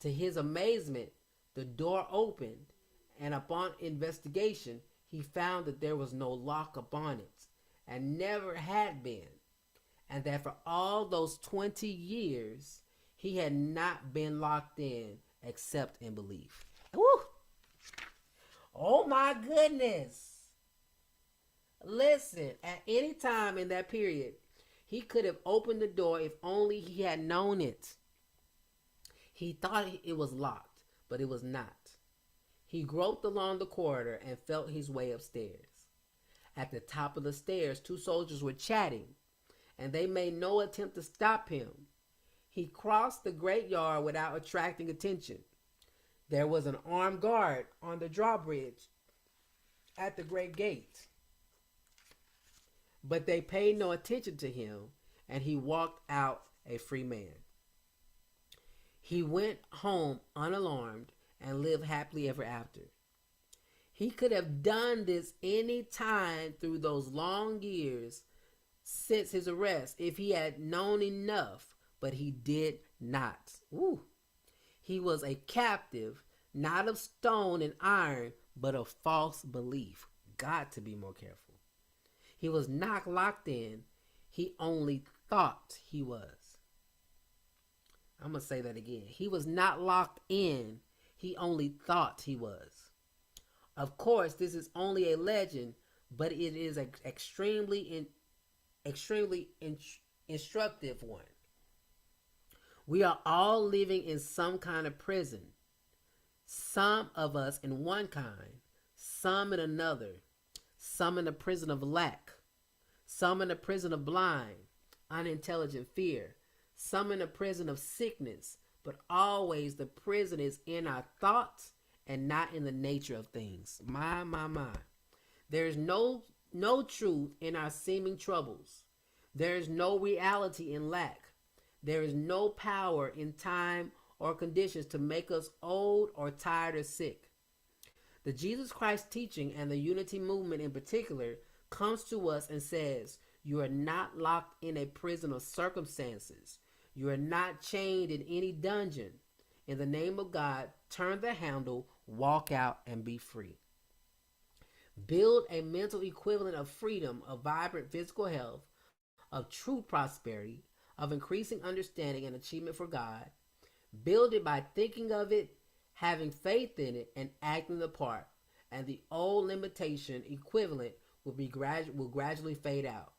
To his amazement, the door opened, and upon investigation, he found that there was no lock upon it, and never had been, and that for all those 20 years, he had not been locked in except in belief. Woo! Oh my goodness. Listen, at any time in that period, he could have opened the door if only he had known it. He thought it was locked, but it was not. He groped along the corridor and felt his way upstairs. At the top of the stairs, two soldiers were chatting, and they made no attempt to stop him. He crossed the great yard without attracting attention. There was an armed guard on the drawbridge at the great gate, but they paid no attention to him, and he walked out a free man. He went home unalarmed and lived happily ever after. He could have done this any time through those long years since his arrest if he had known enough, but he did not. Woo. He was a captive, not of stone and iron, but of false belief. Got to be more careful. He was not locked in. He only thought he was. I'm going to say that again. He was not locked in. He only thought he was. Of course, this is only a legend, but it is an extremely instructive one. We are all living in some kind of prison. Some of us in one kind, some in another. Some in the prison of lack. Some in the prison of blind, unintelligent fear. Some in the prison of sickness. But always the prison is in our thoughts and not in the nature of things. My. There is no truth in our seeming troubles. There is no reality in lack. There is no power in time or conditions to make us old or tired or sick. The Jesus Christ teaching and the unity movement in particular comes to us and says, You are not locked in a prison of circumstances. You are not chained in any dungeon. In the name of God, turn the handle, walk out, and be free. Build a mental equivalent of freedom, of vibrant physical health, of true prosperity, of increasing understanding and achievement for God. Build it by thinking of it, having faith in it, and acting the part. And the old limitation equivalent will gradually fade out.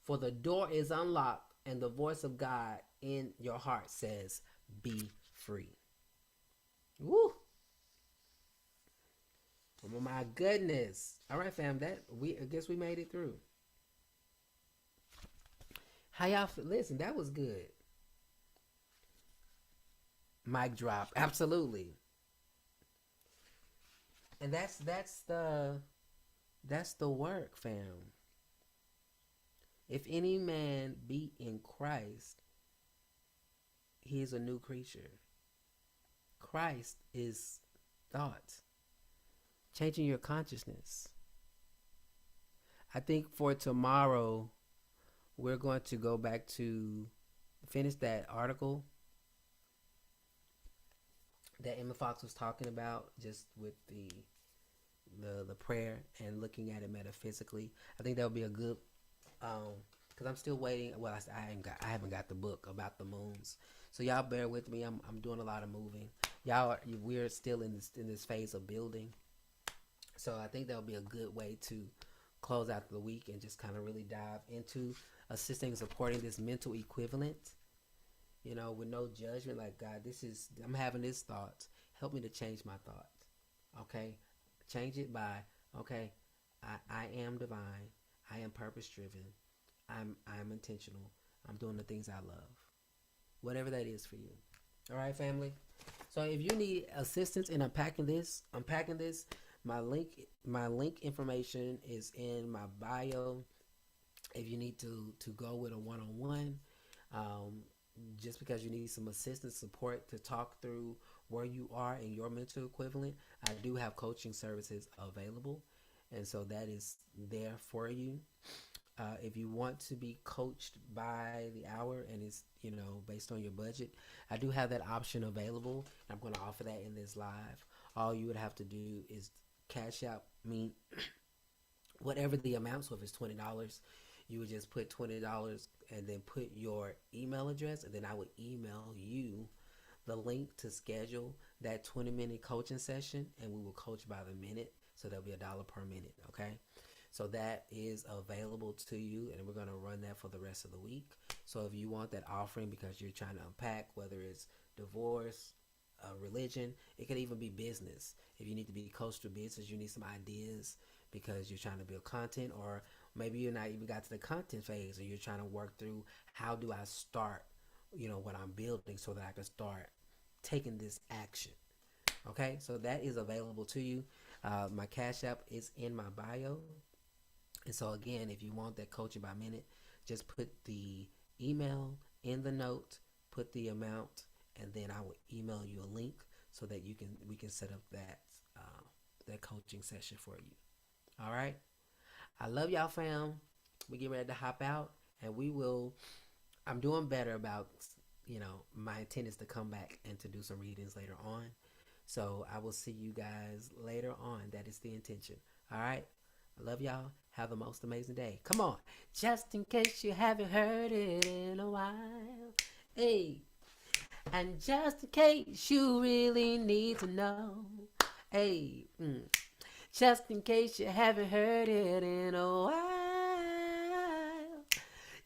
For the door is unlocked, and the voice of God in your heart says, "Be free." Woo! Oh my goodness! All right, fam. I guess we made it through. How y'all feel? Listen, that was good. Mic drop. Absolutely. And that's the work, fam. If any man be in Christ, he is a new creature. Christ is thought. Changing your consciousness. I think for tomorrow, we're going to go back to finish that article that Emma Fox was talking about, just with the prayer and looking at it metaphysically. I think that would be a good, because I'm still waiting. Well, I haven't got the book about the moons, so y'all bear with me. I'm doing a lot of moving. We're still in this phase of building, so I think that would be a good way to close out the week and just kind of really dive into assisting and supporting this mental equivalent. With no judgment, like, God, I'm having this thought. Help me to change my thought. Okay? Change it by, okay, I am divine. I am purpose driven. I'm intentional. I'm doing the things I love. Whatever that is for you. All right, family? So if you need assistance in unpacking this, my link information is in my bio. If you need to go with a one-on-one, just because you need some assistance, support to talk through where you are in your mental equivalent, I do have coaching services available, and so that is there for you. If you want to be coached by the hour and it's based on your budget, I do have that option available. I'm going to offer that in this live. All you would have to do is Cashapp me whatever the amount. So if it's $20, you would just put $20 and then put your email address, and then I would email you the link to schedule that 20-minute coaching session, and we will coach by the minute. So there'll be $1 per minute. Okay. So that is available to you, and we're going to run that for the rest of the week. So if you want that offering because you're trying to unpack whether it's divorce, religion, it could even be business. If you need to be coached through business, you need some ideas because you're trying to build content, or maybe you're not even got to the content phase, or you're trying to work through how do I start, what I'm building so that I can start taking this action. Okay, so that is available to you. My Cash App is in my bio. And so again, if you want that coaching by minute, just put the email in the note, put the amount, and then I will email you a link so that we can set up that coaching session for you. All right. I love y'all, fam. We get ready to hop out, and I'm doing better about, my intent is to come back and to do some readings later on. So I will see you guys later on. That is the intention. All right. I love y'all. Have the most amazing day. Come on. Just in case you haven't heard it in a while. Hey. And just in case you really need to know. Hey. Just in case you haven't heard it in a while.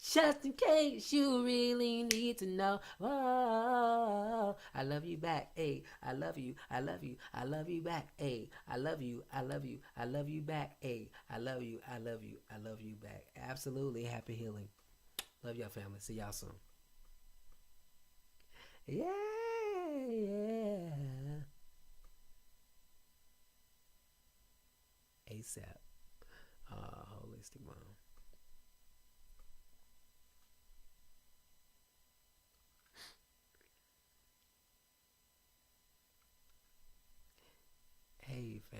Just in case you really need to know. Oh, I love you back. Hey, I love you. I love you. I love you back. Hey, I love you. I love you. I love you back. Hey, I love you. I love you. I love you back. Absolutely. Happy healing. Love y'all, family. See y'all soon. Yeah. ASAP. Holistic Mom. Hey, fam.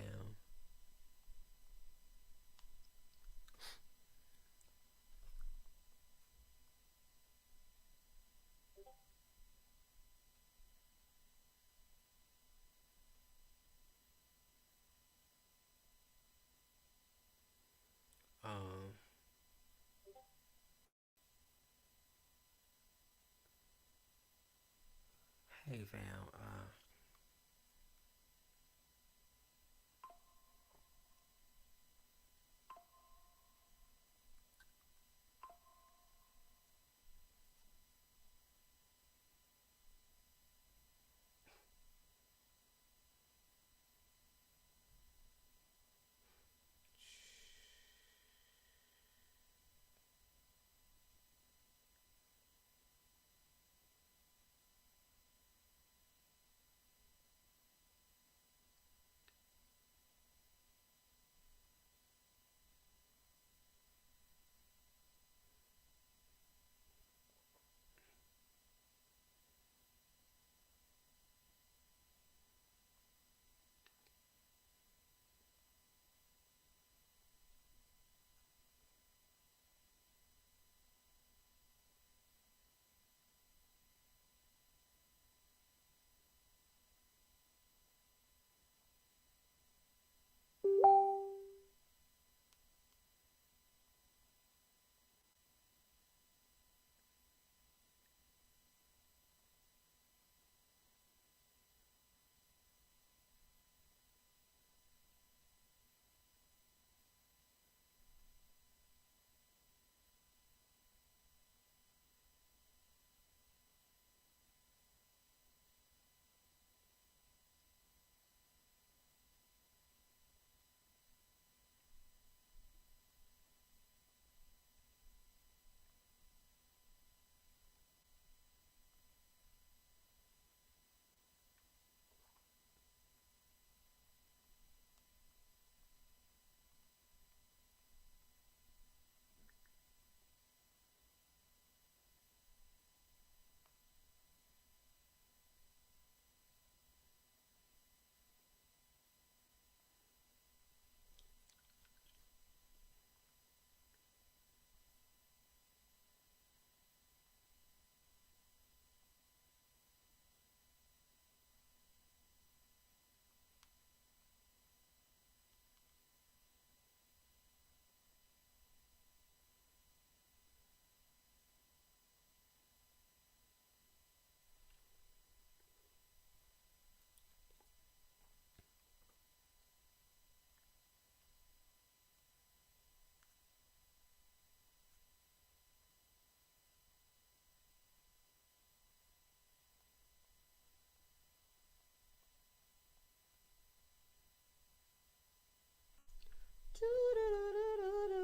Hey fam,